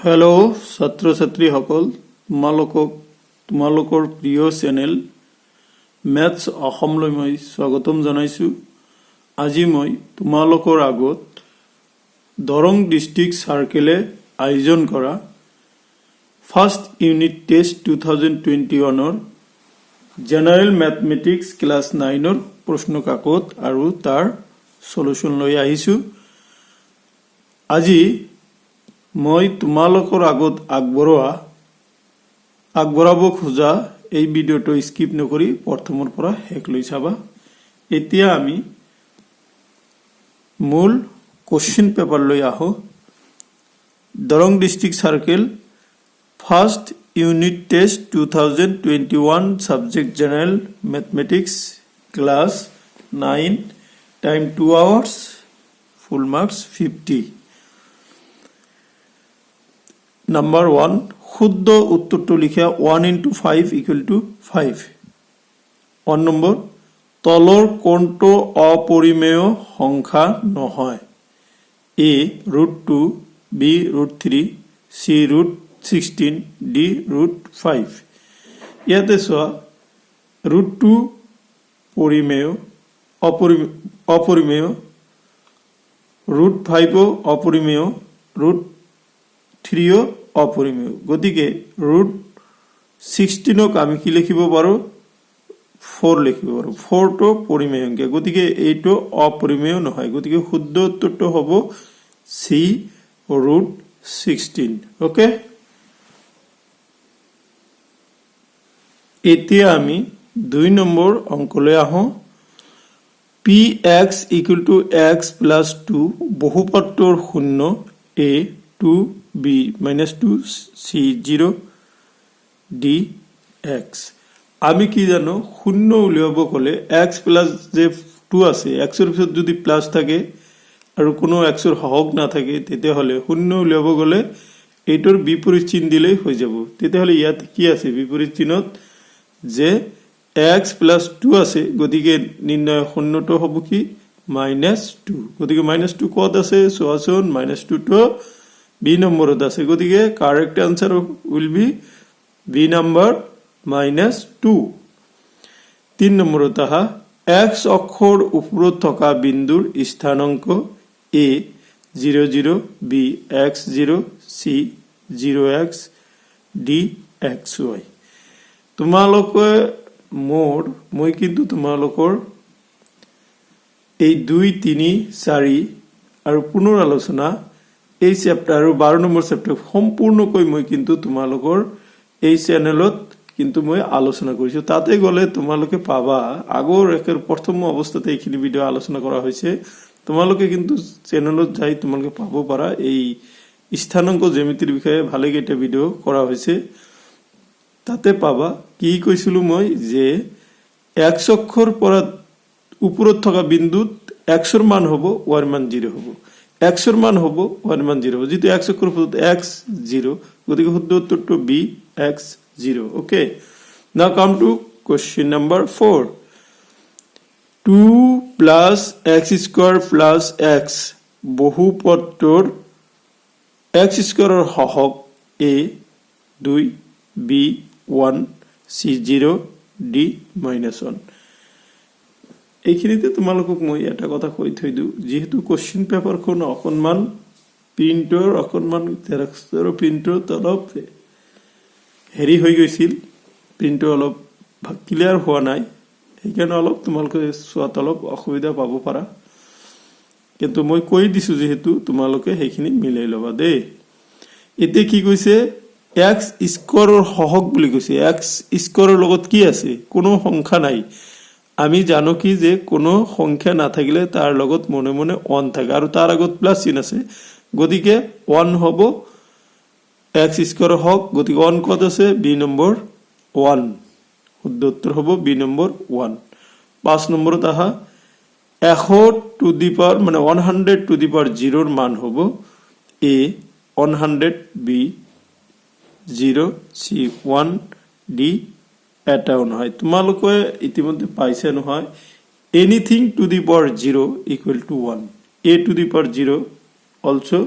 Hello छात्र छात्री सकल তোমালোকৰ প্ৰিয় চেনেল মেথছ অসমলৈ মই স্বাগতম জনাইছো। আজি মই তোমালোকৰ আগত দৰং ডিস্ট্ৰিক্ট সাৰ্কেলে আয়োজন কৰা ফাৰ্ষ্ট ইউনিট টেষ্ট 2021 ৰ জেনাৰেল ম্যাথমেটিক্স ক্লাস 9 ৰ প্ৰশ্ন কাকত আৰু তাৰ সলিউশন লৈ আহিছো। আজি মই তোমালোকৰ আগত আগবঢ়াব খোজা এই ভিডিওটো স্কিপ নকৰি প্ৰথমৰ পৰা শেষ লৈ চাবা। এতিয়া আমি মূল কোশ্চেন পেপাৰ লৈ আহো। Darrang district circle first unit test 2021 subject general mathematics class 9 time 2 hours full marks 50। Number 1 শুদ্ধ উত্তৰটো লিখা 1 into 5 equal to 5। 1 নম্বৰ তলৰ কোনটো অপৰিমেয় সংখ্যা নহয়? A √2, B √3, C √16, D √5। ইয়াতে চোৱা √2 পৰিমেয় অপৰিমেয়, √5 অপৰিমেয়, √3 অপৰিমেয়। গতিকে √16 আমি কি লিখিব পাৰো? 4 লিখিব পাৰো। 4 টো পৰিমেয় সংখ্যা, গতিকে এইটো অপৰিমেয় নহয়। গতিকে শুদ্ধ উত্তৰটো হ'ব C √16। ওকে, এতিয়া আমি 2 নম্বৰ অংকলৈ আহো। px = x + 2 বহুপদটোৰ শূন্য a 2b - 2 c 0 dx। আমি কি জানো শূন্য উলিয়াব গলে x প্লাস যে 2 আছে, x এর পিছত যদি প্লাস থাকে আৰু কোনো x এৰ হওক না থাকে, তেতিয়াহলে শূন্য উলিয়াব গলে এইটোৰ বিপৰীত চিহ্ন দিলেই হৈ যাব। তেতিয়াহলে ইয়াত কি আছে বিপৰীত চিহ্নত যে x + 2 আছে, গতিকে নিৰ্ণয় শূন্যটো হ'ব কি -2। গতিকে -2 কত আছে চোৱাচোন, -2 টো B নম্বৰত আছে। গতিকে correct answer will be B number -2। 3 নম্বৰত আহা x অক্ষৰ ওপৰত থকা বিন্দুৰ স্থানাঙ্ক a 0 0, b x 0, c 0x, d xy। তোমালোকে মই কিন্তু তোমালোকৰ এই 2 3 4 আৰু পুনৰ আলোচনা এই চেপ্টাৰ আৰু 12 নম্বৰ চেপ্টাৰ সম্পূৰ্ণকৈ মই কিন্তু তোমালোকৰ এই চেনেলত কিন্তু মই আলোচনা কৰিছো। তাতে গলে তোমালোকে পাবা আগৰ একেৰ প্ৰথম অৱস্থাতে এইখিনি ভিডিও আলোচনা কৰা হৈছে। তোমালোকে কিন্তু চেনেলত যাই তোমালোকে পাব পাৰা এই স্থানাঙ্ক জ্যামিতিৰ বিষয়ে ভালে কেইটা ভিডিও কৰা হৈছে। তাতে পাবা কি কৈছিলো মই যে x অক্ষৰ পৰা ওপৰত থকা বিন্দুত x এর মান হ'ব y এর মান 0 হ'ব, x এর মান হ'ব y এর মান 0 হ'ব। যেহেতু x অক্ষর x 0, গতিকে শুদ্ধ উত্তৰটো b x 0। ওকে, নাও come to question number 4। 2 + x² + x বহুপদটোৰ x² ৰ হৰক a 2, b 1, c 0, d -1। এইখিনিতে তোমালোকক মই এটা কথা কৈ থৈ দিও, যেহেতু কোশ্চেন পেপাৰখন অকনমান প্ৰিন্টৰ অকনমান জেৰক্সৰ প্ৰিন্টৰ অলপ হেৰি হৈ গৈছিল, প্ৰিন্টৰ অলপ ক্লিয়াৰ হোৱা নাই, সেইকাৰণে অলপ তোমালোকে চোৱাত অলপ অসুবিধা পাব পাৰা। কিন্তু মই কৈ দিছো যেহেতু তোমালোকে সেইখিনি মিলাই ল'বা দেই। এতিয়া কি কৈছে x² ৰ হৰক বুলি কৈছে। x² ৰ লগত কি আছে? কোনো সংখ্যা নাই। আমি জানো কি যে কোনো সংখ্যা না থাকিলে তাৰ লগত মনে মনে 1 থাকে আৰু তাৰ আগত প্লাস চিহ্ন আছে, গতিকে 1 হ'ব x² হওক। গতিকে 1 কত আছে? b number 1। শুদ্ধ উত্তৰ হ'ব b নম্বৰ 1। 5 নম্বৰত আহা 100 to the power 100 to the power 0 ৰ মান হ'ব a 100, b 0, c 1, d এটাও নহয়। তোমালোকে ইতিমধ্যে পাইছে নহয়, anything to the power 0 equal to 1, a to the power 0 also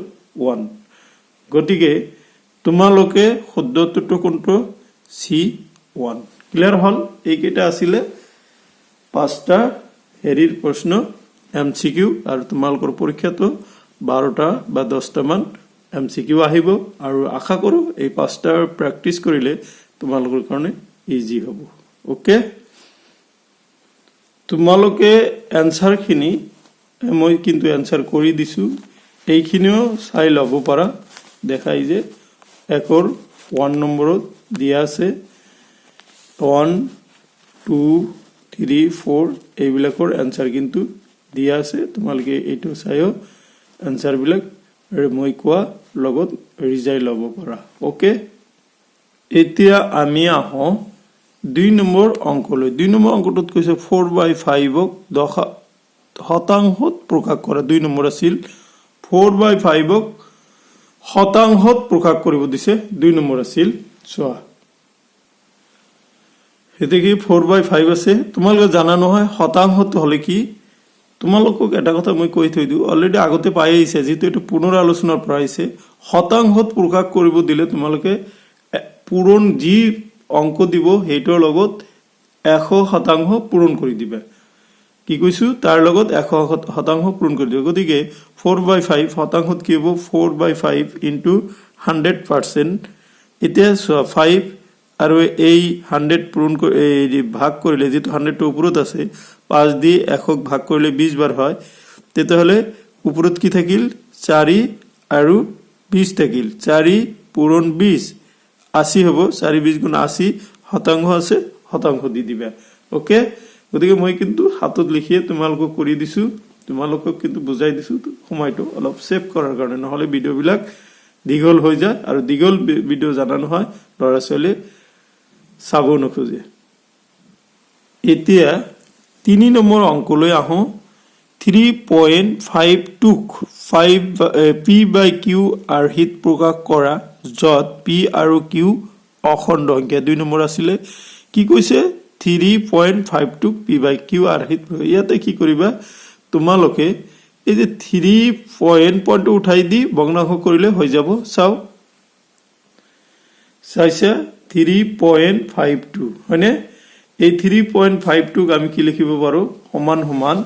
1। গতিকে তোমালোকে শুদ্ধ উত্তৰটো কোনটো C1 ক্লিয়াৰ হল এইকেইটা আছিলে পাঁচটা হেৰিৰ প্ৰশ্ন MCQ আৰু তোমালোকৰ পৰীক্ষাটো 12টা বা 10টা মান MCQ আহিব আৰু আশা কৰো এই পাঁচটা প্ৰেক্টিস কৰিলে তোমালোকৰ কাৰণে ইজি হ'ব ওকে তোমালোকে এনসাৰ খিনি মই কিন্তু এনসাৰ কৰি দিছো এইখিনিও চাই লব পাৰা দেখাই যে একৰ 1 নম্বৰত দিয়া আছে 1 2 3 4 এইবিলাকৰ এনসাৰ কিন্তু দিয়া আছে তোমালোকে এইটো চাইও এনসাৰ বিলাক মই কোৱা লগত ৰিজাই লব পাৰা ওকে এতিয়া আমি আহো 2 নম্বৰ অংকলৈ 2 নম্বৰ অংকটোত কৈছে 4/5 ক শতাংশত প্ৰকাশ কৰা 2 নম্বৰ আছিল 4/5 ক শতাংশত প্ৰকাশ কৰিব দিছে 2 নম্বৰ আছিল চোৱা হেতে কি 4/5 আছে তোমালোকে জানা নহয় শতাংশত হলে কি তোমালোকক এটা কথা মই কৈ থৈ দিও অলৰেডি আগতে পাই আহিছে যেটো এটা পুনৰ আলোচনাৰ প্ৰাইছে শতাংশত প্ৰকাশ কৰিব দিলে তোমালোকে পূৰণ যি অংক দিব হেইটোৰ লগত 100% পূৰণ কৰি দিবা কি কৈছো তাৰ লগত 100% পূৰণ কৰি দিবা গতিকে 4/5 শতাংশত কি হ'ব 4/5 into 100% এতিয়া 5 আৰু এই 100 পূৰণ কৰি ভাগ কৰিলে যেটো 100 টো ওপৰত আছে 5 দি 100ক ভাগ কৰিলে 20 বাৰ হয় তেতিয়াহলে ওপৰত কি থাকিল 4 আৰু 20 থাকিল 4 পূৰণ 20 80 হ'ব 4 20 গুণ 80 শতাংশ আছে শতাংশ দি দিবা ওকে গতিকে মই কিন্তু হাতত লিখিয়ে তোমালোকক কৰি দিছো তোমালোকক কিন্তু বুজাই দিছো সময়টো অলপ সেভ কৰাৰ কাৰণে নহলে ভিডিও বিলাক দীঘল হৈ যায় আৰু দীঘল ভিডিও জানা নহয় লৰা ছোৱালী চাব নখোজে এতিয়া 3 নম্বৰ অংকলৈ আহো 3.52 p/q আৰ্হিত প্ৰকাশ কৰা যত p আৰু q অখণ্ড সংখ্যা 2 নম্বৰ আছিল কি কৈছে 3.52 p/q আৰ্হিত ইয়াতে কি কৰিবা তোমালোকে এই যে 3 পইণ্ট উঠাই দি ভগ্নাংশ কৰিলে হৈ যাব চাও চাইছা 3.52 হয়নে এই 3.52 ক আমি কি লিখিব পাৰো সমান সমান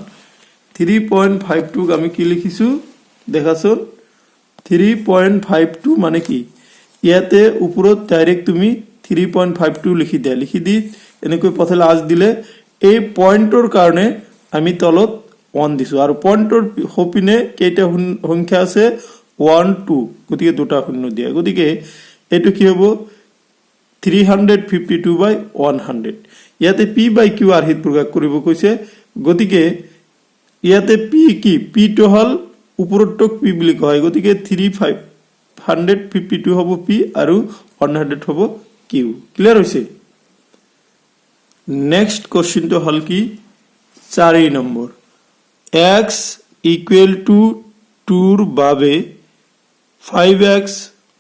3.52 ক আমি কি লিখিছো দেখাছোন 3.52 মানে কি ইয়াতে ওপৰত ডাইৰেক্ট তুমি 3.52 লিখি দি এনেকৈ পথলে আজ দিলে এই পইণ্টৰ কাৰণে আমি তলত 1 দিছো আৰু পইণ্টৰ হপিনে কেইটা সংখ্যা আছে 1 2 গতিকে দুটা শূন্য দিয়া গতিকে এটো কি হ'ব 352/100 ইয়াতে p/q আৰ্হিত প্ৰকাশ কৰিব কৈছে গতিকে ইয়াতে p কি p টো হল ওপৰতক p বুলি কয় গতিকে 352 হ'ব p আৰু 100 হ'ব q ক্লিয়াৰ হৈছে নেক্সট কোশ্চেন তো হল কি 4 নম্বৰ x = 2 ৰ বাবে 5x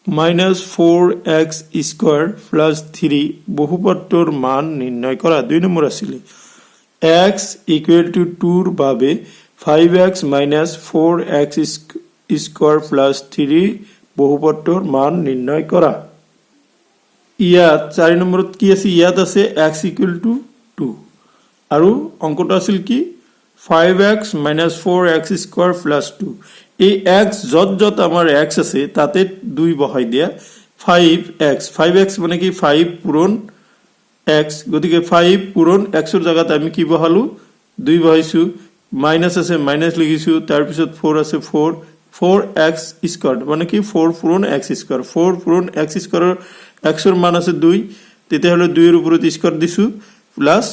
minus 4x square plus 3 বহুপদটোৰ মান নিৰ্ণয় কৰা 2 নম্বৰ আছিল x = 2 ৰ বাবে 5x minus 4x square plus 3 বহুপদটোৰ মান নিৰ্ণয় কৰা ইয়াত 4 নম্বৰত কি আছে ইয়াত আছে x = 2 আৰু অংকটো আছিল কি 5x minus 4x square plus 2 এই x যত আমাৰ x আছে তাতে 2 বহাই দিয়া 5x মানে কি 5 পূৰণ x গতিকে 5 পূৰণ x ৰ জায়গাত আমি কি বহালো 2 বহাইছো মাইনাস আছে মাইনাস লিখিছো তাৰ পিছত 4 আছে 4x স্কয়াৰ মানে কি 4 পূৰণ x স্কয়াৰ 4 পূৰণ x স্কয়াৰৰ x ৰ মান আছে 2 তেতিয়া হলে 2 ৰ ওপৰত স্কয়াৰ দিছো প্লাস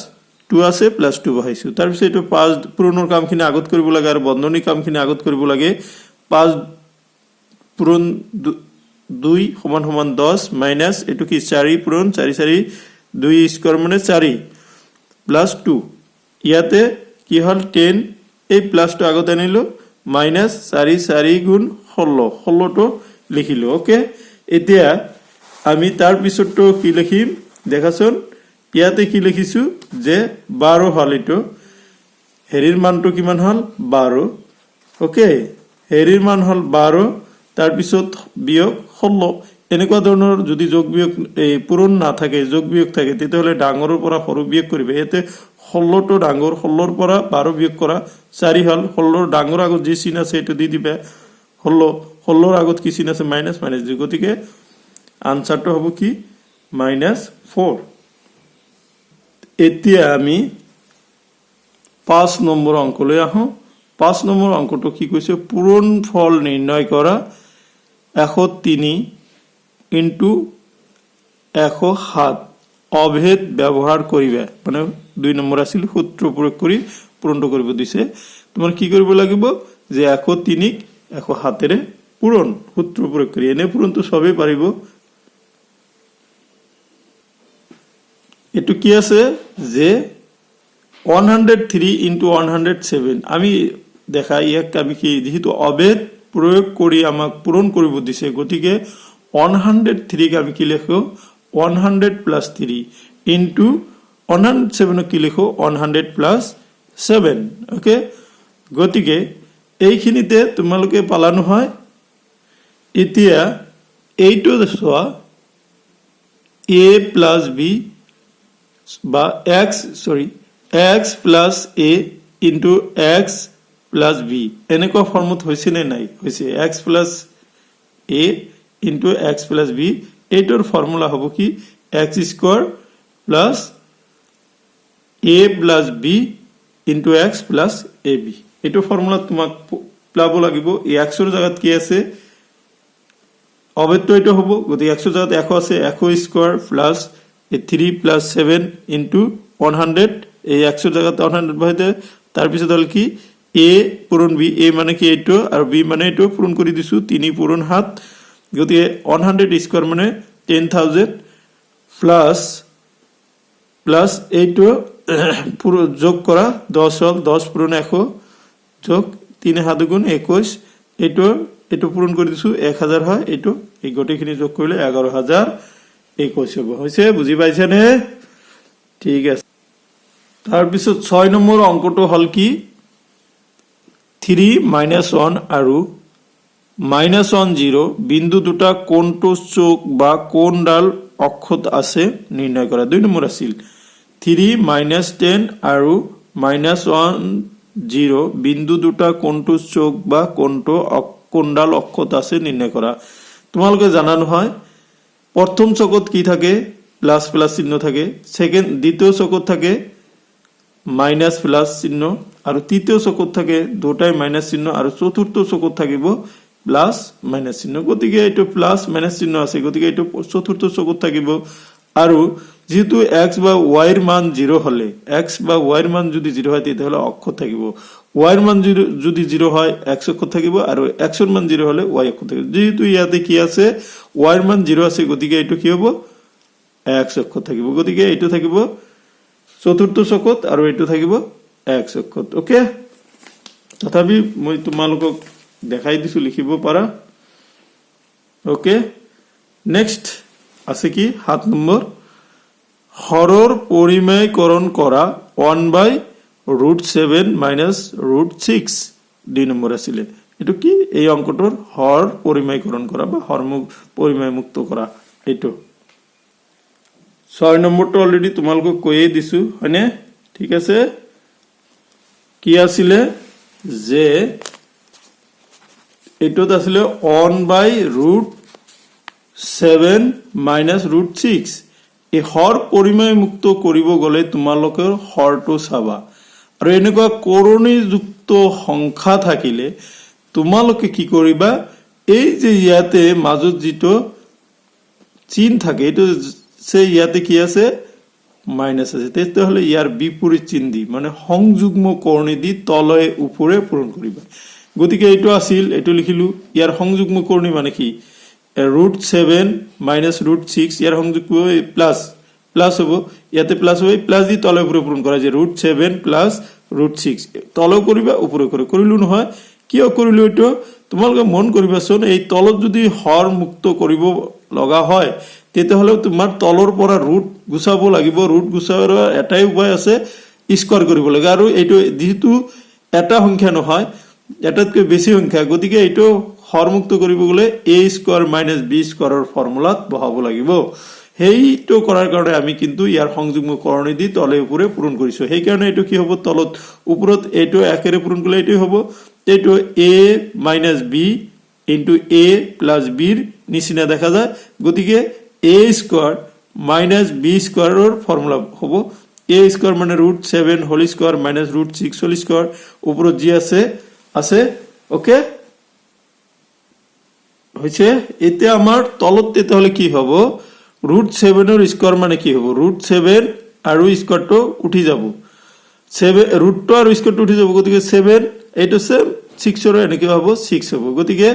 2 আছে প্লাস 2 বহাইছো তাৰ পিছত এটো 5 পূৰণৰ কামখিনি আগত কৰিব লাগে আৰু বন্ধনী কামখিনি আগত কৰিব লাগে 5 পূৰণ 2 সমান সমান 10 মাইনাস এটো কি 4 পূৰণ 4 4 2 স্কয়ার মানে 4 প্লাস 2 ইয়াতে কি হল 10 এই প্লাস টো আগত আনিলো মাইনাস 4 4 গুণ 16 টো লিখিলো ওকে এতিয়া আমি তাৰ পিছৰটো কি লিখিম দেখাছোন ইয়াতে কি লিখিছো যে 12 হল এটো হেৰিৰ মানটো কিমান হল 12 ওকে হেৰিৰ মান হল 12 তাৰ পিছত বিয়োগ 16 এনেকুৱা ধৰণৰ যদি যোগ বিয়োগ এই পূৰণ নাথাকে যোগ বিয়োগ থাকে তেতিয়াহ'লে ডাঙৰৰ পৰা সৰু বিয়োগ কৰিবা ইয়াতে 16টো ডাঙৰ 16ৰ পৰা 12 বিয়োগ কৰা 4 হ'ল 16ৰ ডাঙৰ আগত যি চিন আছে এইটো দি দিবা 16ৰ আগত কি চিন আছে মাইনাস মাইনাস 2 গতিকে আনসাৰটো হ'ব কি -4 এতিয়া আমি 5 নম্বৰ অংকলৈ আহো 5 নম্বৰ অংকটো কি কৈছে পূৰণ ফল নিৰ্ণয় কৰা 103 ইনটু 107 অভেদ ব্যবহাৰ কৰিবা মানে 2 নম্বৰ আছিল সূত্ৰ প্ৰয়োগ কৰি পূৰণটো কৰিব দিছে তোমাৰ কি কৰিব লাগিব যে 103 107 এৰে পূৰণ সূত্ৰ প্ৰয়োগ কৰি এনে পূৰণটো সবে পাৰিব এটো কি আছে যে 103 ইনটু 107 আমি দেখা ইয়াক আমি কি যেহেতু অভেদ প্রয়োগ কৰি আমাক পূৰণ কৰিব দিছে গতিকে 103 কে আমি কি লিখো 100 plus 3 into 107 কি লিখো 100 plus 7 ওকে গতিকে এইখিনিতে তোমালোকে পালানো হয় এতিয়া এইটো চোৱা a plus b বা x plus a into x plus b এনেকুৱা ফৰ্মত হৈছে নে নাই হৈছে x plus a into x plus b এইটোৰ ফৰ্মুলা হ'ব কি x square plus a plus b into x plus ab এইটো ফৰ্মুলা তোমাক প্লাব লাগিব এই x ৰ জায়গাত কি আছে অবেতো এইটো হ'ব গতি x ৰ জায়গাত 1 আছে 1 স্কয়াৰ প্লাস 3 plus 7 into 100 এই x ৰ জায়গাত 100 বহাইতে তাৰ পিছত হল কি a পূৰণ b a মানে কি এইটো আৰু b মানে এইটো পূৰণ কৰি দিছো 3 পূৰণ 7 গতিকে 100 স্কয়ার মানে 10000 প্লাস এইটো পুরো যোগ করা 10 হল 10 পূরণ 100 যোগ 3 7 গুণ 21 এইটো পূরণ কৰি দিছো 1000 হয় এইটো এই গটেখিনি যোগ কৰিলে 11021 হ'ব হৈছে বুজি পাইছে নে ঠিক আছে তাৰ পিছত 6 নম্বৰ অংকটো হল কি 3 1 আৰু -10 বিন্দু দুটা কোনটো চোক বা কোনডাল অক্ষত আছে নিৰ্ণয় কৰা 2 নম্বৰ আছিল 3 -10 আৰু -10 বিন্দু দুটা কোনটো চোক বা কোনডাল অক্ষত আছে নিৰ্ণয় কৰা তোমালোকে জানানো হয় প্ৰথম চকত কি থাকে প্লাস প্লাস চিহ্ন থাকে সেকেন্ড দ্বিতীয় চকত থাকে মাইনাস প্লাস চিহ্ন আৰু তৃতীয় চকত থাকে দুটাই মাইনাস চিহ্ন আৰু চতুৰ্থ চকত থাকিব প্লাস মাইনাস চিহ্ন গতিকে এইটো প্লাস মাইনাস চিহ্ন আছে গতিকে এইটো চতুৰ্থ চকত থাকিব আৰু যেহেতু x বা y এর মান 0 হলে x বা y এর মান যদি 0 হয় তাহলে অক্ষর থাকিব y এর মান যদি 0 হয় x অক্ষর থাকিব আৰু x এর মান 0 হলে y অক্ষর থাকিব যেহেতু ইয়াতে কি আছে y এর মান 0 আছে গতিকে এইটো কি হ'ব x অক্ষর থাকিব গতিকে এইটো থাকিব চতুৰ্থ চকত আৰু এইটো থাকিব x অক্ষত ওকে তথাপি মই তোমালোকক দেখাই দিছো লিখিব পাৰা ওকে নেক্সট আছে কি 7 নম্বৰ হৰৰ পৰিমেয়কৰণ কৰা 1/√7 -√6 2 নম্বৰ আছিল এটো কি এই অংকটোৰ হৰ পৰিমেয়কৰণ কৰা বা হৰমুখ পৰিমেয় মুক্ত কৰা এটো 6 নম্বৰটো অলৰেডি তোমালোকক কৈয়ে দিছো হয়নে ঠিক আছে কি আছিল যে এটোত আছিল 1/√7 -√6 এই হর পৰিমেয় মুক্ত কৰিব গলে তোমালোকৰ হৰটো চাবা আৰু এনেকুৱা কৰণীযুক্ত সংখ্যা থাকিলে তোমালোকে কি কৰিবা এই যে ইয়াতে মাজত যিটো চিন থাকে এটো সে ইয়াতে কি আছে মাইনাস আছে তেতিয়াহলে ইয়াৰ বিপৰীত চিন দি মানে সংযুগ্ম কৰণী দি তলে উপৰে পূৰণ কৰিবা গতিকে এইটো আছিল এইটো লিখিলো ইয়াৰ সংযুগ্ম কৰণী মানে কি √7 -√6 ইয়াৰ সংযুক্ত প্লাস হ'ব ইয়াতে প্লাস হবে প্লাস দি তলে উপরে পূরণ করা যায় √7 +√6 তলে কৰিবা উপৰে কৰিলু নহয় কিয় কৰিলু এটো তোমালোকে মন কৰিবাচোন এই তলত যদি হৰ মুক্ত কৰিব লগা হয় তেতিয়াহলে তোমাৰ তলৰ পৰা ৰুট গুছাব লাগিব ৰুট গুছাবৰ এটাই উপায় আছে স্কয়াৰ কৰিব লাগে আৰু এইটো যেহেতু এটা সংখ্যা নহয় এটাতকৈ বেছি সংখ্যা গতিকে এইটো হৰমুক্ত কৰিবলৈ a স্কয়াৰ মাইনাস b স্কয়াৰৰ ফৰ্মুলাত বহাব লাগিব সেইটো কৰাৰ কাৰণে আমি কিন্তু ইয়াৰ সংযুগ্মকৰণী দি তলে ওপৰে পূৰণ কৰিছো সেই কাৰণে এটো কি হ'ব তলত ওপৰত এটো একেৰে পূৰণ কৰিলে এটো হ'ব এটো a minus b into a plus b ৰ নিচিনা দেখা যায় গতিকে a স্কয়াৰ মাইনাস b স্কয়াৰৰ ফৰ্মুলা হ'ব a স্কয়াৰ মানে √7 whole square minus √6 whole square ওপৰত যি আছে ওকে হৈছে এতিয়া আমাৰ তলত তেতে হলে কি হ'ব √7 ৰ স্কয়াৰ মানে কি হ'ব √7 আৰু স্কয়াৰটো উঠি যাব 7 √2 আৰু স্কয়াৰটো উঠি যাব গতিকে 7 এইটো 6 ৰ এনেকৈ হ'ব 6 হ'ব গতিকে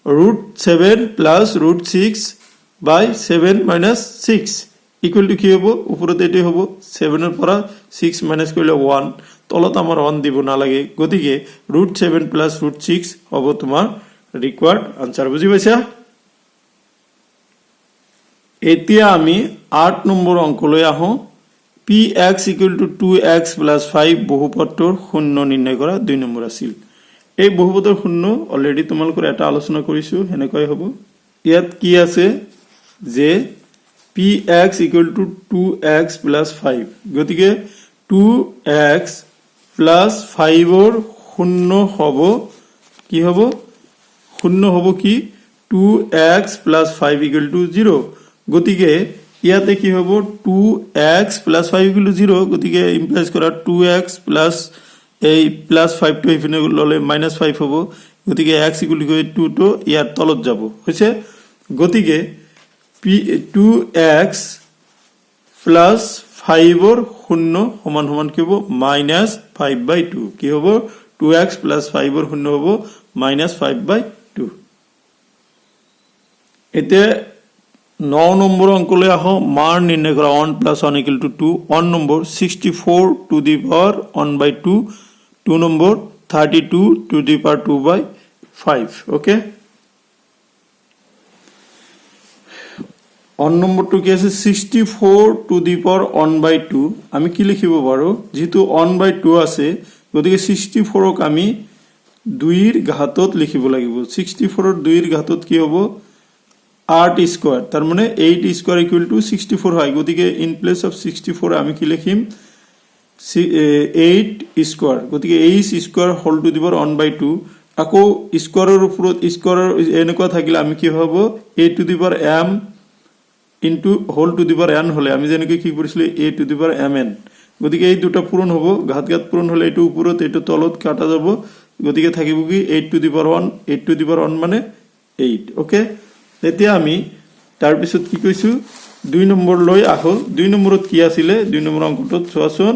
√7 plus √6 by 7 minus 6 equal to কি হ'ব ওপৰত এটো হ'ব 7 ৰ পৰা 6 মাইনাস কৰিলে 1 তলত আমাৰ 1 দিব না লাগে গতিকে √7 plus √6 হ'ব তোমাৰ ৰিকোয়াৰ্ড আনসাৰ বুজি পাইছা এতিয়া আমি 8 নম্বৰ অংকলৈ আহো px = 2x + 5 বহুপদটোৰ শূন্য নিৰ্ণয় কৰা 2 নম্বৰ আছিল এই বহুপদৰ শূন্য অলৰেডি তোমালোকৰ এটা আলোচনা কৰিছো হেনেকৈ হ'ব ইয়াত কি আছে যে px = 2x + 5 গতিকে 2x + 5 ৰ শূন্য হ'ব কি হ'ব শূন্য হ'ব কি 2x + 5 = 0 গতিকে ইয়াতে কি হ'ব 2x + 5 = 0 গতিকে ইমপ্লাইজ কৰা 2x + এই +5 টো ইফিনে ললে -5 হ'ব গতিকে x = 2 টো ইয়াৰ তলত যাব হৈছে গতিকে 2x + 5 ৰ শূন্য সমান সমান কি হ'ব -5/2 কি হ'ব 2x + 5 ৰ শূন্য হ'ব -5/2 এতে 9 নম্বৰ অংকলৈ আহো মান নিৰ্ণয় কৰা 1 + 1 = 2 1 number 64 to the power 1/2 2 number 32 to the power 2/5 okay 1 নম্বৰটো কি আছে 64 to the power 1/2 আমি কি লিখিব পাৰো যেহেতু 1/2 আছে গতিকে 64 ক আমি 2 ৰ ঘাতত লিখিব লাগিব 64 ৰ 2 ৰ ঘাতত কি হ'ব 8 স্কয়ার তার মানে 8 স্কয়ার = 64 হয় গতিকে ইন প্লেস অফ 64 আমি কি লিখিম 8 স্কয়ার গতিকে 8 স্কয়ার হোল টু দি পাওয়ার 1/2 আকৌ স্কয়াৰৰ ওপৰত স্কয়াৰৰ এনেকুৱা থাকিলে আমি কি হ'ব a to the power m into whole to the power n হলে আমি যেনেকৈ কি কৰিছিল a to the power mn গতিকে এই দুটা পূৰণ হ'ব ঘাত পূৰণ হলে এটো ওপৰত এটো তলত কাটা যাব গতিকে থাকিব কি 8 two the power 1 8 two the পাওয়ার 1 মানে 8 ওকে এতিয়া আমি তাৰ পিছত কি কৈছো 2 নম্বৰ লৈ আহো 2 নম্বৰত কি আছিল 2 নম্বৰ অংকটোত চোৱাচোন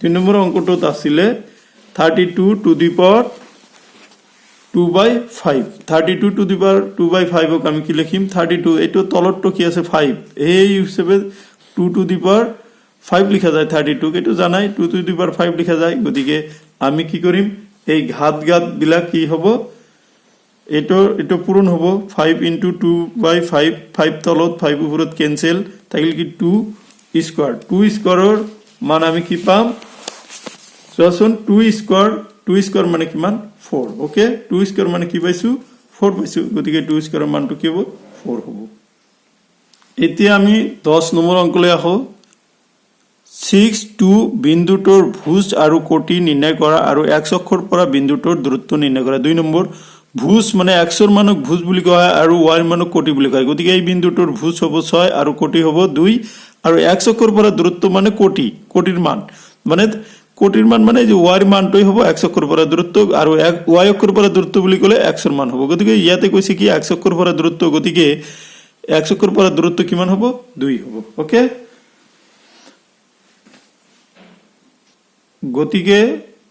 2 নম্বৰ অংকটোত আছিল 32 to the power 2/5 32 to the power 2/5 ক আমি কি লিখিম 32 এটো তলতটো কি আছে 5 এই হিচাপে 2 to the power 5 লিখা যায় 32 কে তো জানাই 2 to the power 5 লিখা যায় গতিকে আমি কি কৰিম এই ঘাত বিলাক কি হ'ব এটো পূৰণ হ'ব 5 * 2/5 5 তলত 5 উপৰত ক্যান্সেল থাকিল কি 2 স্কয়াৰ 2 স্কয়াৰৰ মান আমি কি পাম চোৱাচোন 2 স্কয়াৰ মানে কিমান 4 ওকে 2 স্কয়াৰ মানে কি পাইছো 4 পাইছো গতিকে 2 স্কয়াৰৰ মানটো কি হ'ব 4 হ'ব এতিয়া আমি 10 নম্বৰ অংকলৈ আহো 6 বিন্দুটোৰ ভুজ আৰু কোটি নিৰ্ণয় কৰা আৰু x অক্ষৰ পৰা বিন্দুটোৰ দূৰত্ব নিৰ্ণয় কৰা 2 নম্বৰ ভুজ মানে x ৰ মানক ভুজ বুলি কয় আৰু y ৰ মানক কোটি বুলি কয় গতিকে এই বিন্দুটোৰ ভুজ হ'ব 6 আৰু কোটি হ'ব 2 আৰু x অক্ষৰ পৰা দূৰত্ব মানে কোটিৰ মান মানে যে y ৰ মানটোই হ'ব x অক্ষৰ পৰা দূৰত্ব আৰু y অক্ষৰ পৰা দূৰত্ব বুলি ক'লে x ৰ মান হ'ব গতিকে ইয়াতে কৈছে কি x অক্ষৰ পৰা দূৰত্ব গতিকে x অক্ষৰ পৰা দূৰত্ব কিমান হ'ব 2 হ'ব ওকে গতিকে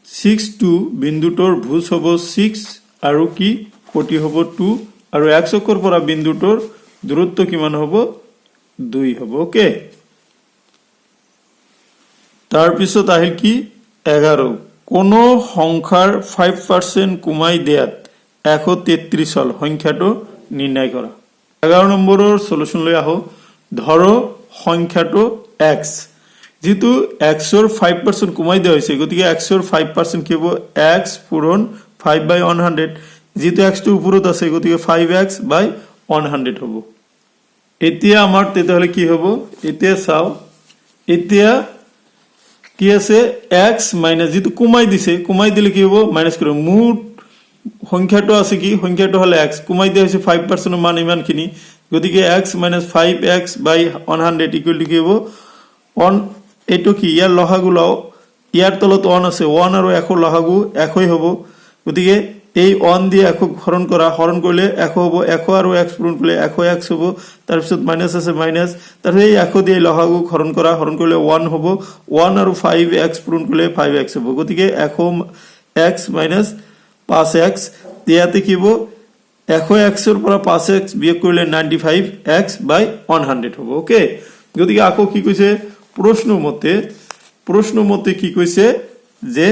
6 বিন্দুটোৰ ভুজ হ'ব 6 আৰু কি কোটি হ'ব 2 আৰু x অক্ষৰ পৰা বিন্দুটোৰ দূৰত্ব কিমান হ'ব 2 হ'ব ওকে তাৰ পিছত আহিল কি 11 কোন সংখ্যাৰ 5% কমাই দিয়াত 133 হল সংখ্যাটো নিৰ্ণয় কৰা 11 নম্বৰৰ সলিউশন লৈ আহো ধৰো সংখ্যাটো x যেটো x ৰ 5% কমাই দিয়া হৈছে গতিকে x ৰ 5% কি হ'ব x পূৰণ 5/100 যেহেতু x টো ওপৰত আছে গতিকে 5x বাই 100 হ'ব এতিয়া আমাৰ তেতিয়াহলে কি হ'ব এতিয়া চাও এতিয়া কি আছে x মাইনাস যেহেতু কমাই দিলে কি হ'ব মাইনাস কৰিব মুঠ সংখ্যাটো আছে কি সংখ্যাটো হল x কমাই দিয়া হৈছে 5% মান ইমানখিনি গতিকে x minus 5x by 100 equal to কি হ'ব 1 এটো কি ইয়াৰ লহাগু লও ইয়াৰ তলত 1 আছে 1 আৰু 1 লহাগু একই হ'ব গতিকে এই 1 দিয়ে 1 হৰণ কৰিলে 1 হ'ব 1 আৰু x পূৰণ কৰিলে 1 x হ'ব তাৰ পিছত মাইনাস আছে মাইনাস তাৰ এই 1 দিয়ে লহাগু হৰণ কৰিলে 1 হ'ব 1 আৰু 5x পূৰণ কৰিলে 5x হ'ব গতিকে 1x minus 5x ইয়াতে কি হ'ব 100x এর পৰা 5x বিয়োগ কৰিলে 95x by 100 হ'ব ওকে গতিকে আকৌ কি কৈছে প্ৰশ্ন মতে কি কৈছে যে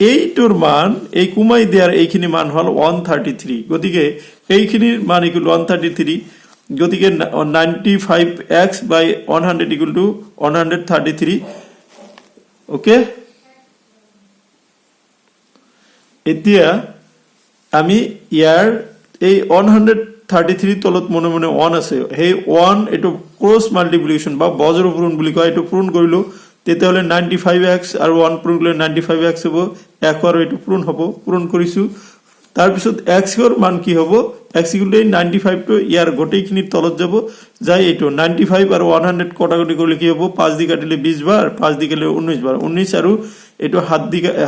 এইটোৰ মান এই কুমাই দিয়াৰ এইখিনি মান হল 133 গতিকে এইখিনিৰ মান ইকুয়াল 133 গতিকে 95x by 100 equal to 133 okay এতিয়া আমি ইয়াৰ এই 133 তলত মনে মনে 1 আছে সেই 1 এটো ক্রস মাল্টিপ্লিকেশন বা বজ্র পূরণ বুলি কয় এটো পূরণ কৰিলো তেতিয়াহলে 95x আৰু 1 পূৰণ কৰিলে 95x হ'ব 1 আৰু এটো পূৰণ কৰিছো তাৰ পিছত x এৰ মান কি হ'ব x ইকুয়াল টু 95 টো ইয়াৰ গোটেইখিনি তলত যাব যাই এটো 95 আৰু 100 কটাকটি কৰিলে কি হ'ব 5 দি কাটিলে 20 বাৰ 5 দি কাটিলে 19 বাৰ 19 আৰু এটো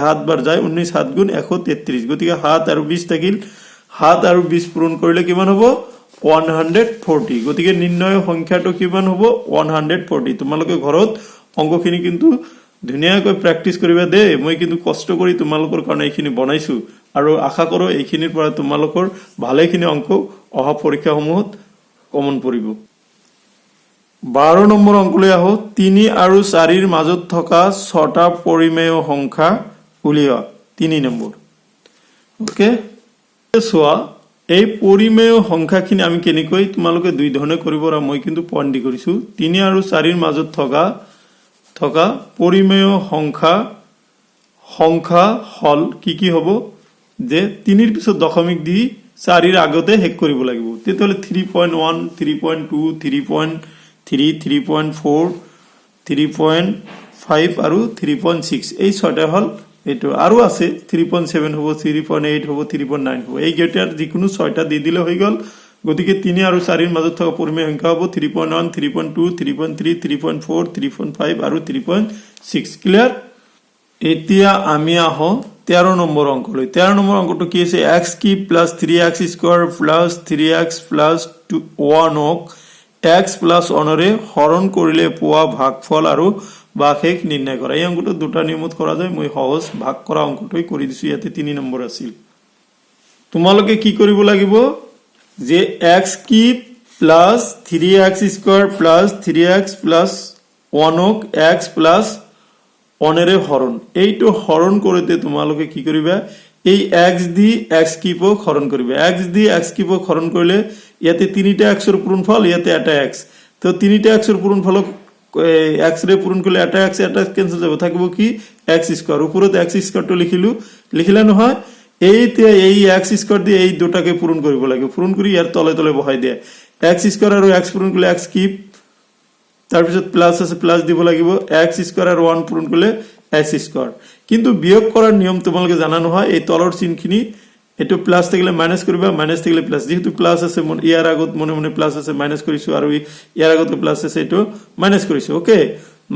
হাত বাৰ যায় 19 7 গুণ 133 গতিকে হাত আৰু 20 থাকিল হাত আৰু 20 পূৰণ কৰিলে কিমান হ'ব 140 গতিকে নিৰ্ণয় সংখ্যাটো কিমান হ'ব 140 তোমালোকে ঘৰত অংকখিনি কিন্তু ধুনিয়াকৈ প্ৰ্যাকটিস কৰিবা দে মই কিন্তু কষ্ট কৰি তোমালোকৰ কাৰণে এইখিনি বনাইছো আৰু আশা কৰো এইখিনিৰ পৰা তোমালোকৰ ভালেখিনি অংক অহা পৰীক্ষাসমূহত কমন পৰিব 12 নম্বৰ অংকলৈ আহো 3 আৰু 4 ৰ মাজত থকা 6টা পৰিমেয় সংখ্যা উলিওৱা 3 নম্বৰ ওকে সোয়া এই পৰিমেয় সংখ্যাখিনি আমি কেনেকৈ তোমালোকে দুই ধৰণে কৰিব আৰু মই কিন্তু পইণ্ট দি কৰিছো 3 আৰু 4 ৰ মাজত থকা পৰিমেয় সংখ্যা হল কি হ'ব যে 3 ৰ পিছত দশমিক দি 4 ৰ আগতে হেক কৰিব লাগিব তেতিয়াহলে 3.1 3.2 3.3 3.4 3.5 আৰু 3.6 এই ছয়টা হল এটো আৰু আছে 3.7 হ'ব 3.8 হ'ব 3.9 হ'ব এই গেটাৰ যিকোনো ছয়টা দি দিলে হৈ গল গতিকে 3 আৰু 4 ৰ মাজত থকা পৰিমেয় সংখ্যা হ'ব 3.1 3.2 3.3 3.4 3.5 আৰু 3.6 ক্লিয়াৰ এতিয়া আমি আহো 13 নম্বৰ অংকলৈ 13 নম্বৰ অংকটো কি আছে x কি plus 3x square plus 3x plus 1 ক x প্লাস 1 ৰে হৰণ কৰিলে পোৱা ভাগফল আৰু বাশেষ নিৰ্ণয় কৰা এই অংকটো দুটা নিয়মত কৰা যায় মই সহজ ভাগ কৰা অংকটোই কৰি দিছো ইয়াতে 3 নম্বৰ আছিল তোমালোকে কি কৰিব লাগিব যে x কি plus 3x square plus 3x plus 1 ক x প্লাস 1 ৰে হৰণ এইটো হৰণ কৰোতে তোমালোকে কি কৰিবা এই x দি x কিউব হৰণ কৰিবা x দি x কিউব হৰণ কৰিলে ইয়াতে 3টা x ৰ পূৰণফল ইয়াতে এটা x তো 3টা x ৰ পূৰণফলক x ৰে পূৰণ কৰিলে এটা x কেনসেল যাব থাকিব কি x স্কয়াৰ উপৰত x স্কয়াৰ টো লিখিলা নহয় এইতিয়া এই x স্কয়াৰ দি এই দুটাকে পূৰণ কৰিব লাগিব পূৰণ কৰি ইয়াৰ তলে তলে বহাই দিয়া x স্কয়াৰ আৰু x পূৰণ কৰিলে x কিউব তাৰ পিছত প্লাস আছে প্লাস দিব লাগিব x স্কয়াৰ আৰু 1 পূৰণ কৰিলে x স্কয়াৰ কিন্তু বিয়োগ কৰাৰ নিয়ম তোমালোকে জানা নহয় এই তলৰ চিহ্নখিনি এটো প্লাস থাকিলে মাইনাস কৰিবা মাইনাস থাকিলে প্লাস যেহেতু প্লাস আছে ইয়াৰ আগত মনে মনে প্লাস আছে মাইনাস কৰিছো আৰু ইয়াৰ আগত প্লাস আছে এটো মাইনাস কৰিছো ওকে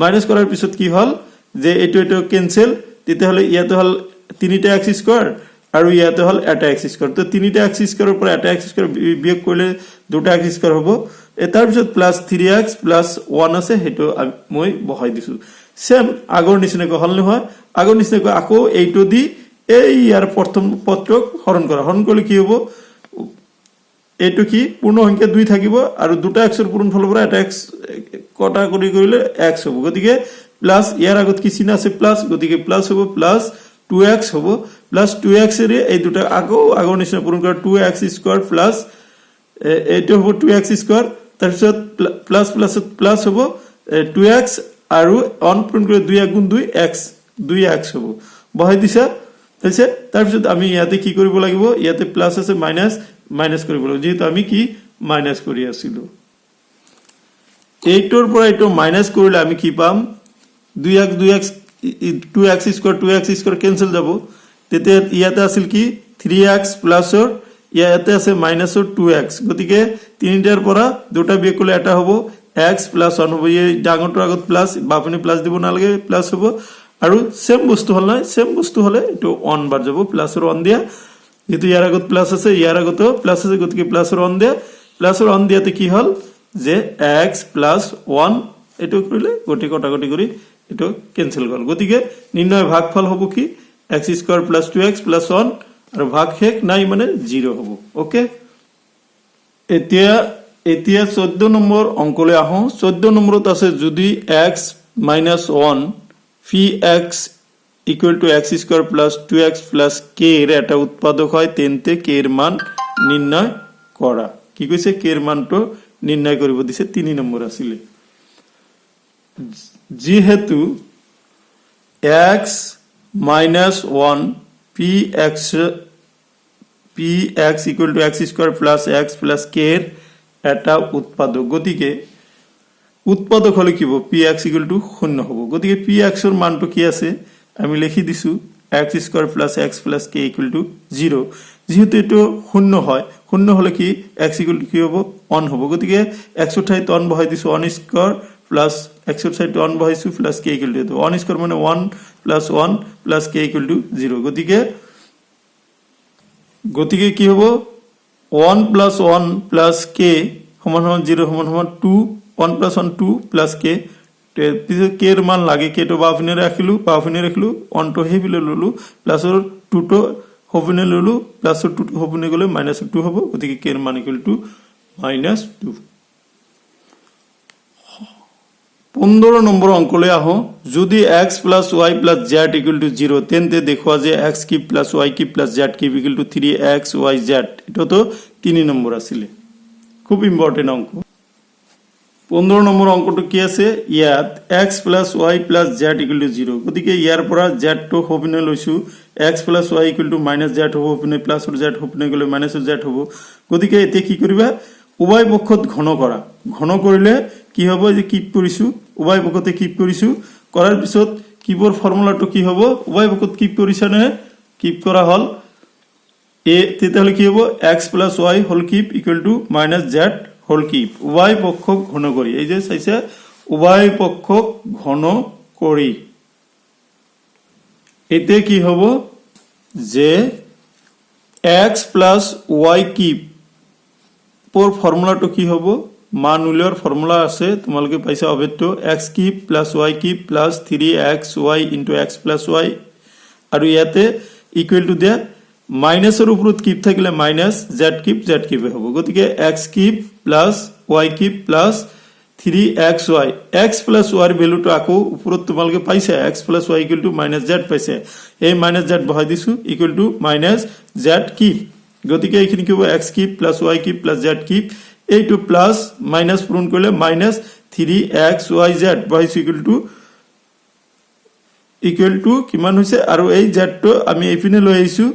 মাইনাস কৰাৰ পিছত কি হল যে এটো ক্যান্সেল তেতিয়াহলে ইয়াতে হল 3টা x স্কয়ার আৰু ইয়াতে হল এটা x স্কয়াৰ তো 3টা x স্কয়াৰৰ পৰা এটা x স্কয়াৰ বিয়োগ কৰিলে দুটা x স্কয়াৰ হ'ব তাৰ পিছত প্লাস 3x প্লাস 1 আছে হেটো মই বহাই দিছো সেম আগৰ নিচিনাকৈ হল নহয় আগৰ নিচিনাকৈ আকৌ এইটো দি এই ইয়াৰ প্ৰথম পদক হৰণ কৰিলে কি হ'ব এটো কি পূৰ্ণ সংখ্যা 2 থাকিব আৰু দুটা x ৰ পূৰণফলৰ পৰা এটা x কটা কৰিলে x হ'ব গতিকে প্লাস ইয়াৰ আগত কি চিহ্ন আছে প্লাস গতিকে প্লাস হ'ব প্লাস 2x হ'ব প্লাস 2x ৰে এই দুটা আগৰ নিচিনা পূৰণ কৰা 2x স্কয়াৰ প্লাস এটো হ'ব 2x স্কয়াৰ তাৰ পিছত প্লাস প্লাস প্লাস হ'ব 2x আৰু 1 পূৰণ কৰি 2 গুণ 2 x 2x হ'ব বহাই দিছা হৈছে তাৰপিছত আমি ইয়াতে কি কৰিব লাগিব ইয়াতে প্লাস আছে মাইনাস কৰিব লাগিব যেহেতু আমি কি মাইনাস কৰি আছিলো এইটোৰ পৰা এইটো মাইনাস কৰিলে আমি কি পাম 2x স্কয়াৰ ক্যান্সেল যাব তেতে ইয়াতে আছিল কি 3x প্লাসৰ ইয়াতে আছে মাইনাসৰ 2x গতিকে তিনিটাৰ পৰা দুটা বিয়োগ কৰিলে এটা হ'ব x প্লাস 1 হ'ব এই ডাঙৰটোৰ আগত প্লাস বাপনি প্লাস দিব নালাগে প্লাস হ'ব আৰু সেম বস্তু হল না সেম বস্তু হলে এটো 1 বাৰ যাব প্লাসৰ 1 দিয়া যেটো ইয়াৰ আগত প্লাস আছে ইয়াৰ আগতো প্লাস আছে গতিকে প্লাসৰ 1 দিয়া প্লাসৰ 1 দিয়াতে কি হল যে x প্লাস 1 এটো কৰিলে গটি কটাকটি কৰি এটো ক্যান্সেল গল গতিকে নির্ণয় ভাগফল হ'ব কি x square plus 2x plus 1 আৰু ভাগ শেষ নাই মানে 0 হ'ব ওকে এতিয়া 14 নম্বৰ অংকলৈ আহো 14 নম্বৰত আছে যদি x minus 1 phi x equal to x square plus 2x plus k এর একটা উৎপাদক হয় তেন্তে k এর মান নির্ণয় করা কি কইছে k এর মানটো নির্ণয় কৰিব দিছে 3 নম্বৰ আছিল যেহেতু x minus 1 px equal to x square plus x plus k এর একটা উৎপাদক গতিকে উৎপাদক হলে কি হবে px equal to 0 হবে গতিকে px এর মানটো কি আছে আমি লিখি দিছো x square plus x plus k equal to 0 যেহেতু এটো 0 হয় 0 হলে কি x equal to কি হবে 1 হবে গতিকে x এর ঠাইতে 1 বহাই দিছো 1 স্কয়ার প্লাস x এর ঠাইতে 1 বহাইছো plus k equal to 1 square মানে 1 plus 1 plus k equal to 0 গতিকে কি হবে 1 plus 1 plus k সমান সমান 0 সমান সমান 2 1 plus 1 2 plus k পিছে k এর মান লাগে k তো বাফিনে রাখিলু 1 তো হেবিলে ললু প্লাস 2 তো হবিনে ললু প্লাস 2 তো হবিনে গলে -2 হবে গতিকে k এর মান ইকুয়াল টু -2 15 নম্বর অঙ্কলে আহো যদি x plus y plus z equal to 0 তেন্তে দেখোয়া যে x cube plus y cube plus z cube equal to 3x y z এটা তো 3 নম্বর আছিল খুব ইম্পর্টেন্ট অঙ্ক 15 নম্বর অঙ্কটো কি আছে ইয়াত x plus y plus z equal to 0 গতিকে ইয়াৰ পৰা z তো হবিনে লৈছো x plus y equal to -z হ'ব হবিনে প্লাস z হবিনে গলে -z হ'ব গতিকে এতে কি কৰিবা উভয় পক্ষত ঘন কৰিলে কি হ'ব যে কিপ কৰিছো উভয় পক্ষতে কিপ কৰিছো কৰাৰ পিছত কিবৰ ফৰ্মুলাটো কি হ'ব উভয় পক্ষত কিপ কৰিছানে কিপ কৰা হল এ তেতিয়াহলে কি হ'ব x plus y whole cube equal to -z whole cube উভয় পক্ষ ঘন কৰি এই যে চাইছে উভয় পক্ষ ঘন কৰি এতে কি হ'ব যে x plus y cube পৰ ফৰ্মুলাটো কি হ'ব মান উলিওৱাৰ ফৰ্মুলা আছে তোমালোকে পাইছা অবেটো x cube plus y cube plus 3xy into x plus y আৰু ইয়াতে ইকুৱেল টু দিয়া মাইনাসৰ ওপৰত কিপ থাকিলে মাইনাস z কিপ হ'ব গতিকে x keep plus y keep plus 3xy x plus y এর ভ্যালুটো আকো ওপৰত তোমালোকে পাইছা x plus y equal to -z পাইছে এই -z বহাই দিছো equal to -z কিপ গতিকে এইখিনি কি হ'ব x keep plus y keep plus z keep এইটো প্লাস মাইনাস পূরণ করলে -3xyz বহাইছো ইকুয়াল টু কিমান হৈছে আৰু এই z টো আমি এইপিনে লৈ আইছো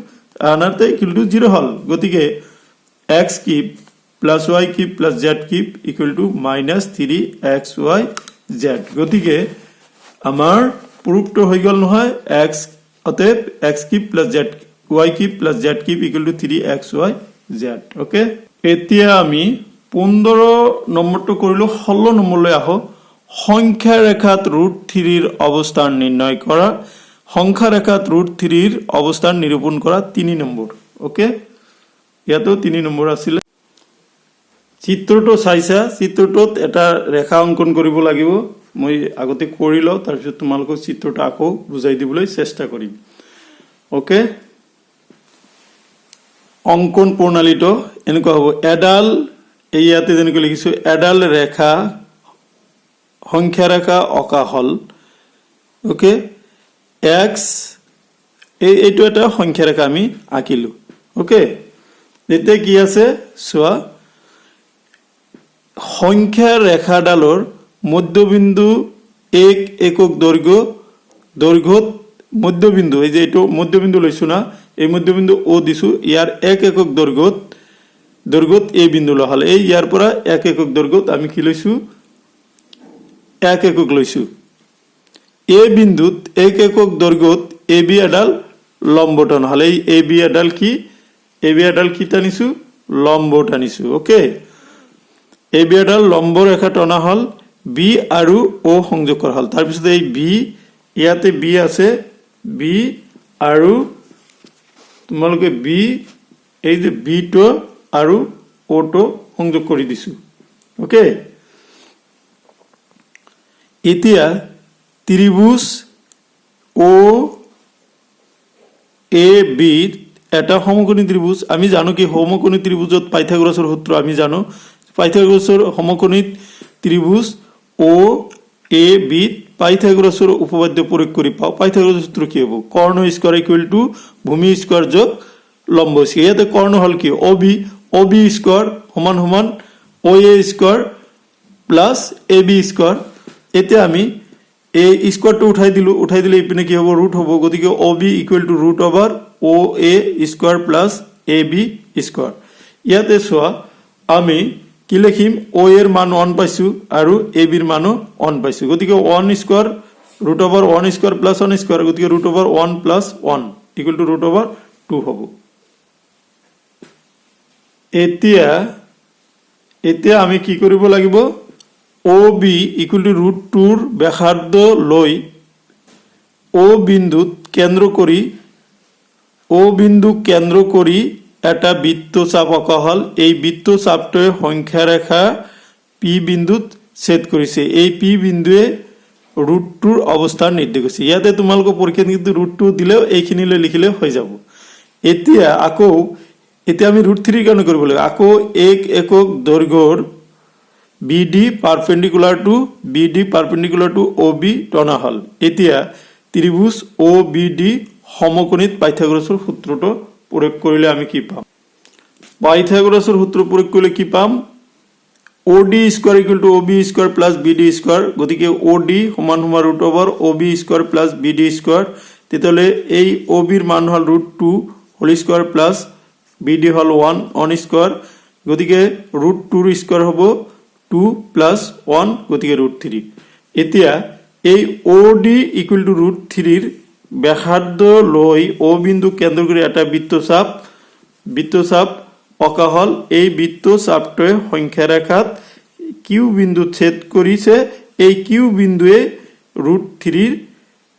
আনাতে ইকুয়াল টু 0 হল গতিকে x keep plus y keep plus z keep equal to -3xyz গতিকে আমাৰ প্রুফটো হৈ গল নহয় x অতএব x keep plus z y keep plus z keep equal to 3xyz okay এতিয়া আমি 15 নম্বৰটো কৰিলো 16 নম্বৰলৈ আহো সংখ্যা ৰেখাত √3 এৰ অবস্থান নিৰ্ণয় কৰা সংখ্যা ৰেখাত √3 এৰ অবস্থান নিৰূপণ কৰা 3 নম্বৰ ওকে ইয়াতো 3 নম্বৰ আছিল চিত্ৰটো চাইছা চিত্ৰটোত এটা ৰেখা অঙ্কন কৰিব লাগিব মই আগতে কৰিলো তাৰ পিছত তোমালোকক চিত্ৰটো আকৌ বুজাই দিবলৈ চেষ্টা কৰিম ওকে অঙ্কন প্ৰণালীটো এনেকুৱা হ'ব এডাল এই ইয়াতে যেনেকৈ লিখিছো এডাল ৰেখা সংখ্যা ৰেখা অকা হল ওকে x এইটো এটা সংখ্যা ৰেখা আমি আঁকিলো ওকে এতে কি আছে সোয়া সংখ্যা ৰেখাডালৰ মধ্যবিন্দু 1 একক দৈৰ্ঘ্যত মধ্যবিন্দু এই যে এইটো মধ্যবিন্দু লৈছো না এই মধ্যবিন্দু ও দিছো ইয়ার 1 একক দৈর্ঘ্যত এই বিন্দু লোৱা হল এই ইয়াৰ পৰা 1 একক দৈর্ঘ্যত আমি কি লৈছো 1 একক লৈছো এ বিন্দুত 1 একক দৈর্ঘ্যত এবি এডাল লম্ব টানা হল এই এবি এডাল কি টানিছো লম্ব টানিছো ওকে এবি এডাল লম্ব ৰেখা টনা হল বি আৰু ও সংযোগ কৰা হল তাৰ পিছত এই বি ইয়াতে বি আছে বি আৰু তোমালোকে বি এই যে বি টো আৰু ও টো সংযোগ কৰি দিছো ওকে এতিয়া ত্ৰিভুজ ও এ বি এটা সমকোণী ত্ৰিভুজ আমি জানো কি সমকোণী ত্ৰিভুজত পাইথাগোৰাসৰ সূত্ৰ আমি জানো পাইথাগোৰাসৰ সমকোণী ত্ৰিভুজ ও এ বি পাইথাগোৰাসৰ উপপাদ্য প্ৰয়োগ কৰি পাও পাইথাগোৰাসৰ সূত্ৰ কি হ'ব কর্ণ স্কয়ার ইকুয়াল টু ভূমি স্কয়ার যোগ লম্ব স্কয়ার ইয়াতে কর্ণ হল কি ওবি স্কয়ার সমান সমান ও A square plus A B square এতে আমি এ স্কয়ারটো উঠাই দিলে ইপিনে কি হ'ব ৰুট হ'ব গতিকে OB equal to root over O A square plus A B square ইয়াতে সোয়া আমি কি লিখিম ও এর মান 1 পাইছো আৰু এ বিৰ মানো 1 পাইছো গতিকে 1 square root over 1 square plus 1 square গতিকে root over 1 plus 1 equal to root over 2 হ'ব এতিয়া আমি কি কৰিব লাগিব OB equal to root 2 ব্যাসার্ধ লৈ ও বিন্দুত কেন্দ্র করি এটা বৃত্তচাপ আঁকা হল এই বৃত্তচাপটোৱে সংখ্যা ৰেখা পি বিন্দুত ছেদ কৰিছে এই পি বিন্দুৱে root 2 অবস্থান নিৰ্দেশ কৰিছে ইয়াতে তোমালোকৰ পৰীক্ষাত কিন্তু root 2 দিলেও এইখিনিলৈ লিখিলে হৈ যাব এতিয়া আমি root 3 কেনে কৰিব লাগিব আকৌ এক একক দৈৰ্ঘ্যৰ BD perpendicular to OB টনা হল এতিয়া ত্ৰিভুজ OBD সমকোণিত পাইথাগোৰাসৰ সূত্ৰটো প্ৰয়োগ কৰিলে আমি কি পাম পাইথাগোৰাসৰ সূত্ৰ প্ৰয়োগ কৰিলে কি পাম OD square equal to OB square plus BD square গতিকে OD সমান সমান root over OB square plus BD square তেতিয়ালে এই OB ৰ মান হল √2 হোল স্কয়াৰ প্লাস BD হল 1 স্কয়াৰ গতিকে √2 ৰ স্কয়ার হ'ব 2 plus 1 গতিকে √3 এতিয়া এই OD equal to √3 ৰ ব্যাসাৰ্ধ লৈ ও বিন্দু কেন্দ্ৰ কৰি এটা বৃত্তচাপ অঁকা হল এই বৃত্তচাপটোৱে সংখ্যা ৰেখাত কিউ বিন্দু ছেদ কৰিছে এই কিউ বিন্দুৱে √3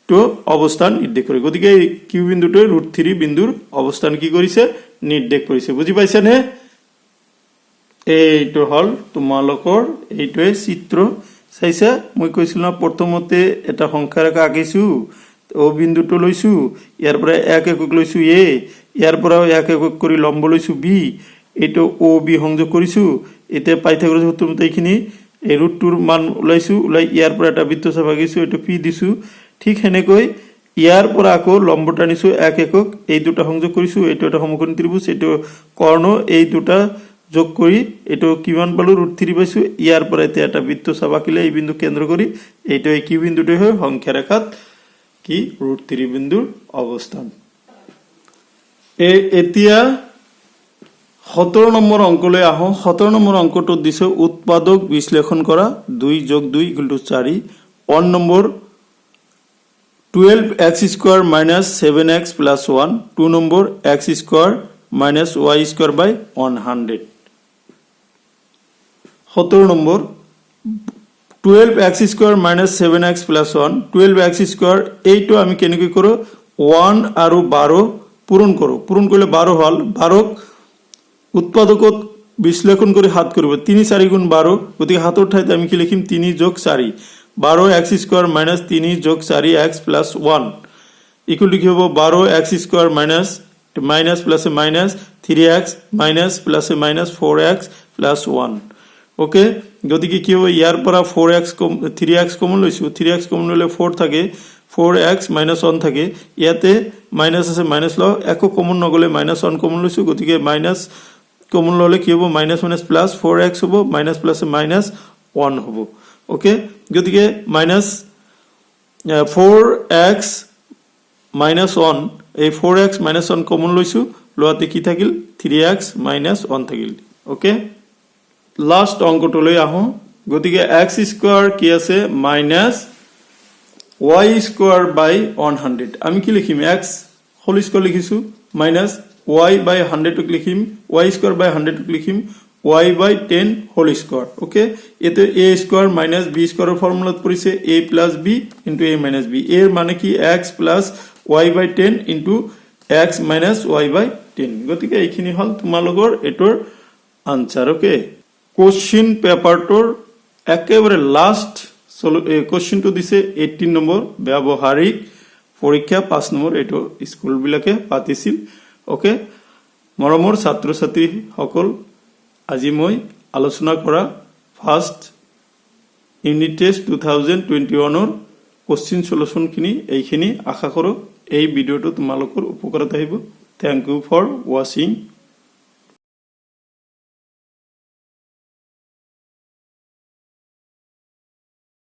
টো অবস্থান নিৰ্দেশ কৰে গতিকে এই কিউ বিন্দুটোৱে √3 বিন্দুৰ অবস্থান কি কৰিছে নিৰ্দেশ কৰিছে বুজি পাইছানে এইটো হল তোমালোকৰ এইটোৱে চিত্ৰ চাইছা মই কৈছিল না প্ৰথমতে এটা সংখ্যা ৰেখা আঁকিছো ও বিন্দুটো লৈছো ইয়াৰ পৰা এক একক লৈছো এ ইয়াৰ পৰা এক একক কৰি লম্ব লৈছো বি এটো ও বি সংযোগ কৰিছো এতে পাইথাগোৰাছ সূত্ৰ মতে এইখিনি এই √2 ৰ মান ওলাইছো ইয়াৰ পৰা এটা বৃত্তচাপ আঁকিছো এটো পি দিছো ঠিক হেনেকৈ ইয়াৰ পৰা আকৌ লম্ব টানিছো এক একক এই দুটা সংযোগ কৰিছো এটো এটা সমকোণী ত্ৰিভুজ এটো কৰ্ণ এই দুটা যোগ কৰি এটো কিমান পালো √3 পাইছো ইয়াৰ পৰা এতে এটা বৃত্তচাপ আঁকিলে এই বিন্দু কেন্দ্ৰ কৰি এইটো এই কিউ বিন্দুটো হয় সংখ্যা ৰেখাত কি √3 বিন্দুৰ অবস্থান এতিয়া 17 নম্বৰ অংকলৈ আহো 17 নম্বৰ অংকটো দিছে উৎপাদক বিশ্লেষণ কৰা 2 + 2 = 4 1 number 12x² - 7x + 1 2 number x² - y² / 100 17 number 12x² - 7x + 1 12x² এইটো আমি কেনেকৈ কৰো 1 আৰু 12 পূৰণ কৰিলে 12 হল 12ক উৎপাদকত বিশ্লেষণ কৰি 7 কৰিব 3 4 * 12 গতিকে 7ৰ ঠাইত আমি কি লিখিম 3 + 4 12x² - 3 + 4x + 1 ইকুয়াল টু কি হ'ব 12x² - plus minus 3x minus plus minus 4x plus 1 okay গতিকে কি হ'ব ইয়াৰ পৰা 4x 3x কমন লৈছো 3x কমন ললে 4 থাকে 4x - 1 থাকে ইয়াতে মাইনাস আছে মাইনাস ল একো কমন নগলে -1 কমন লৈছো গতিকে মাইনাস কমন ললে কি হ'ব মাইনাস মাইনাস প্লাস 4x হ'ব মাইনাস প্লাস মাইনাস 1 হ'ব ওকে গতিকে মাইনাস 4x -1 এই 4x - 1 কমন লইছো লোৱাতে কি থাকিল 3x - 1 থাকিল ওকে লাস্ট অঙ্কটোলৈ আহো গতিকে x² কি আছে -y²/100 আমি কি লিখিম x হোল স্কয়ার লিখিছো মাইনাস y/100 ক লিখিম y²/100 ক লিখিম y/10 হোল স্কয়ার ওকে এতে a² - b² এর ফর্মুলাত পড়িছে a + b * a - b এর মানে কি x + y/10 * x - y/10 গতিকে এইখিনি হল তোমালোকৰ এটোৰ আনসাৰ ওকে কোশ্চেন পেপাৰটোৰ একেবাৰে লাস্ট কোশ্চেনটো দিছে 18 নম্বৰ ব্যৱহাৰিক পৰীক্ষা 5 নম্বৰ এটো স্কুল বিলাকে পাতিছিল ওকে মৰমৰ ছাত্ৰ ছাত্ৰী সকল আজি মই আলোচনা কৰা ফাৰ্স্ট ইউনিট টেস্ট 2021 ৰ কোশ্চেন সলিউশন খিনি এইখিনি আশা কৰো এই ভিডিওটো তোমালোকৰ উপকাৰত আহিব থ্যাংক ইউ ফৰ ওয়াচিং